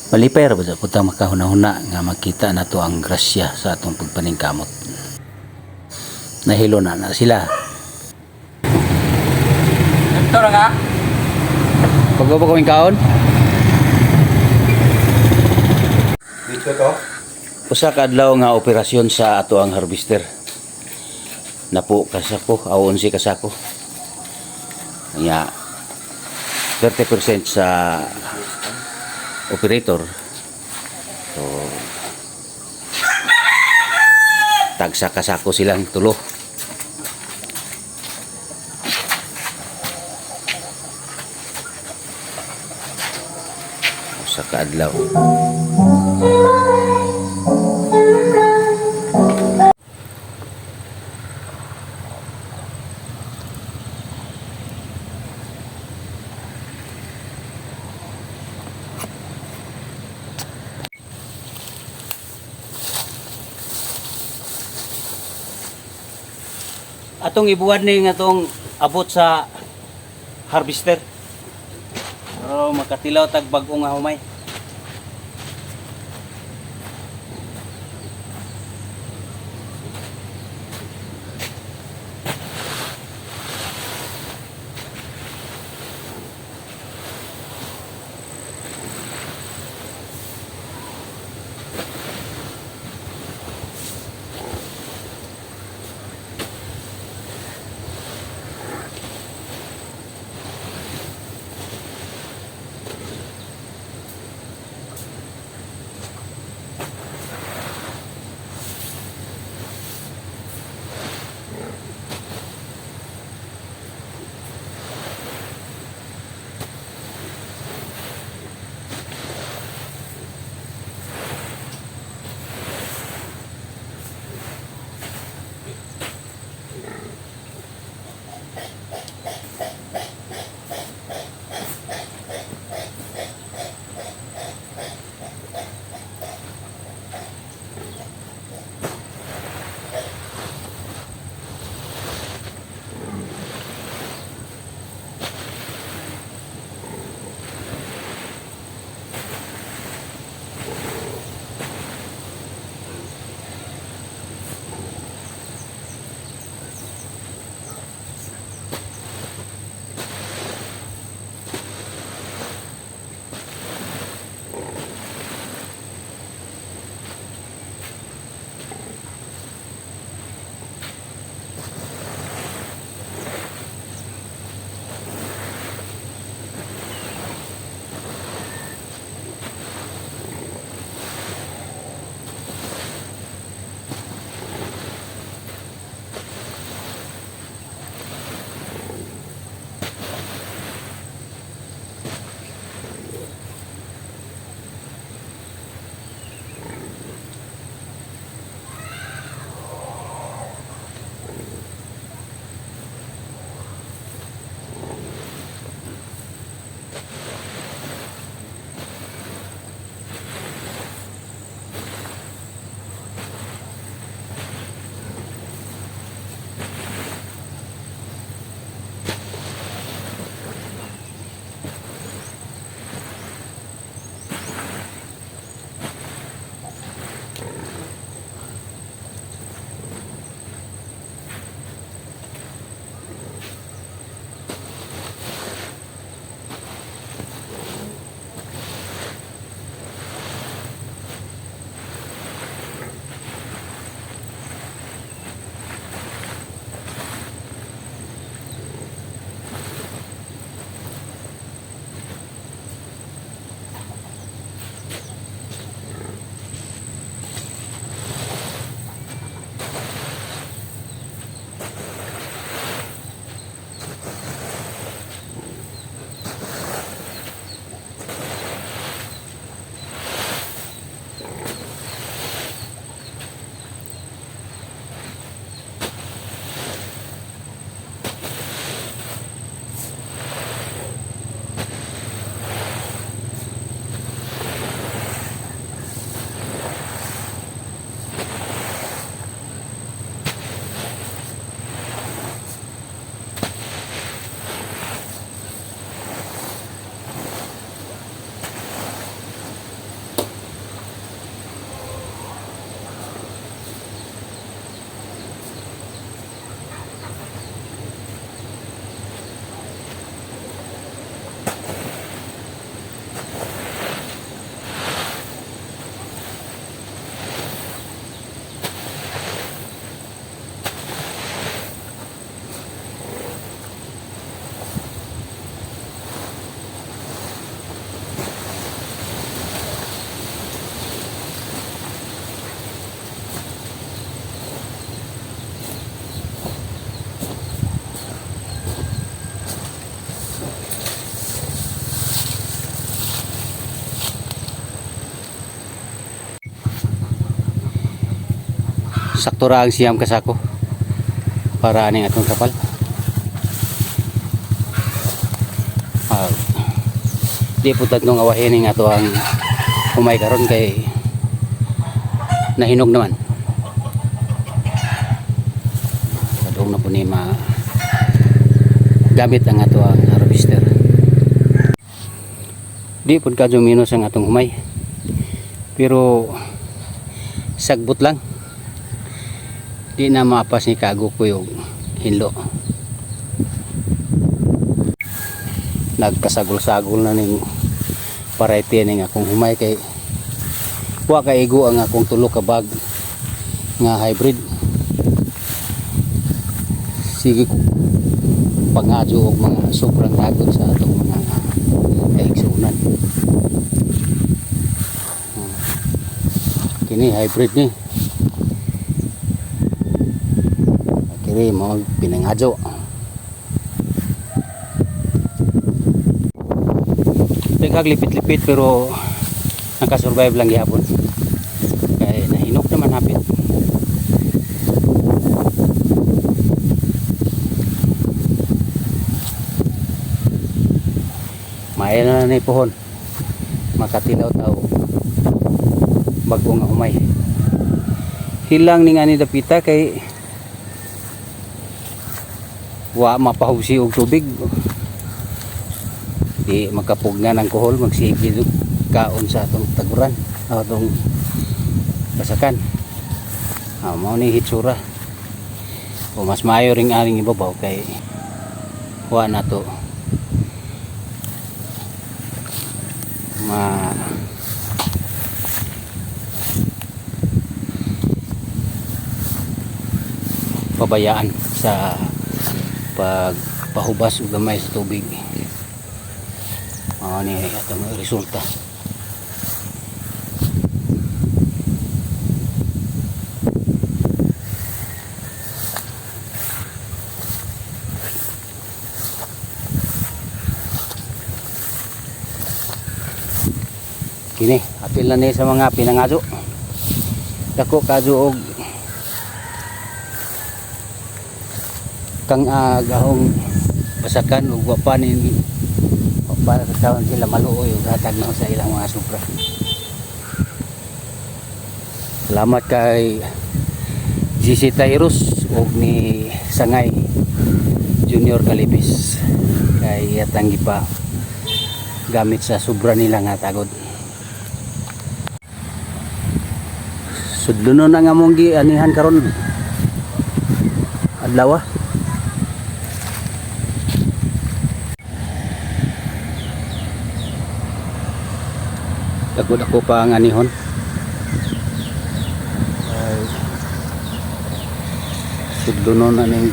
Malipay ra ba sa putang makahuna-huna nga makita na to ang grasya sa atong pagpaningkamot. Nahilo na sila. Ito na nga. Pagod pa kaming kaon? Dito to. Usa ka adlaw nga operasyon sa ato ang harvester. Napo kasako, aw 11 kasako. Kanya 30% sa operator. So tagsa kasako silang tulo. Usa ka adlaw. Atong ibuwan ni nga tong abot sa harvester. Pero makatilaw tag bag-o nga humay. sakto ra ang siyam kasako para aning atong kapal. Di po tatlong awahin ng ato ang humay karon kay nahinog naman. Kadong na po ni gamit ang ato ang harvester. Di po kadyo minus ang atong humay, pero sagbot lang. Di na maapas ni kago ko yung hinlo. Nagkasagol-sagol na ning variety ning akong humay kay wa kaigo ang akong tulo ka bag nga hybrid. Sige ko pangadyo og mga sobrang dagot sa atong mga kaigsunan. Kini hybrid ni. Kini mo pinangadyo. Lipit-lipit pero nakasurvive lang gihapon kaya nahinog naman hapit. Maayo na na pohon makatilaw tao bago nga humay. Hilang ning ani dapita kay wa mapahubsi og tubig. Di makapug nga ng kuhol magsige kaon sa atong taguran atong basakan. Mao ni hitsura o mas maayo ring aring ibabaw kay wa na to pabayaan sa pagpahubas o gamay sa tubig. Ni atong resulta. Kini apil na ni sa mga pinangadyo. Dako kadyo og kang agahong basakan ug wa pa ni para sa taon sila maluoy ug hatag na sa ilang mga supra. Salamat kay GC Tyrus ug ni Sangay Junior Calipis kay atang gipa gamit sa sobra nila nga tagod. Sudlunon ang among gianihan karon adlaw. Dagod ako pa ang anihon. Sudlunon na ning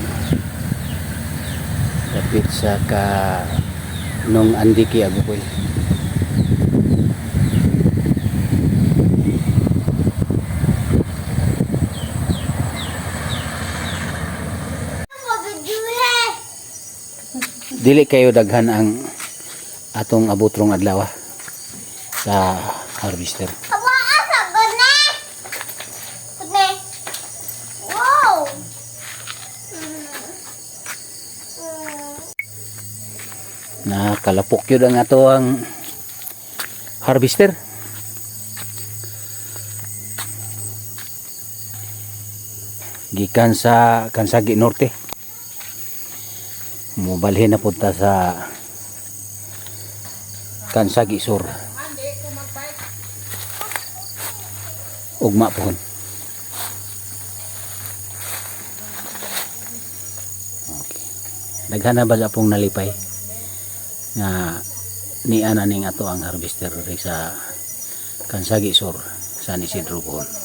dapit sa ka nung andiki agukoy. Dili kayo daghan ang atong abutrong adlaw sa harvester. Wow! Nakalapok yun ang ato ang harvester. Gikan sa Kansagi Norte. Mubalhin na punta sa Kansagi Sur. Ugma pohon. Okay. Daghan na ba pong nalipay nga niana ning ato ang harvester sa Kansagi Sur, San Isidro Bohol.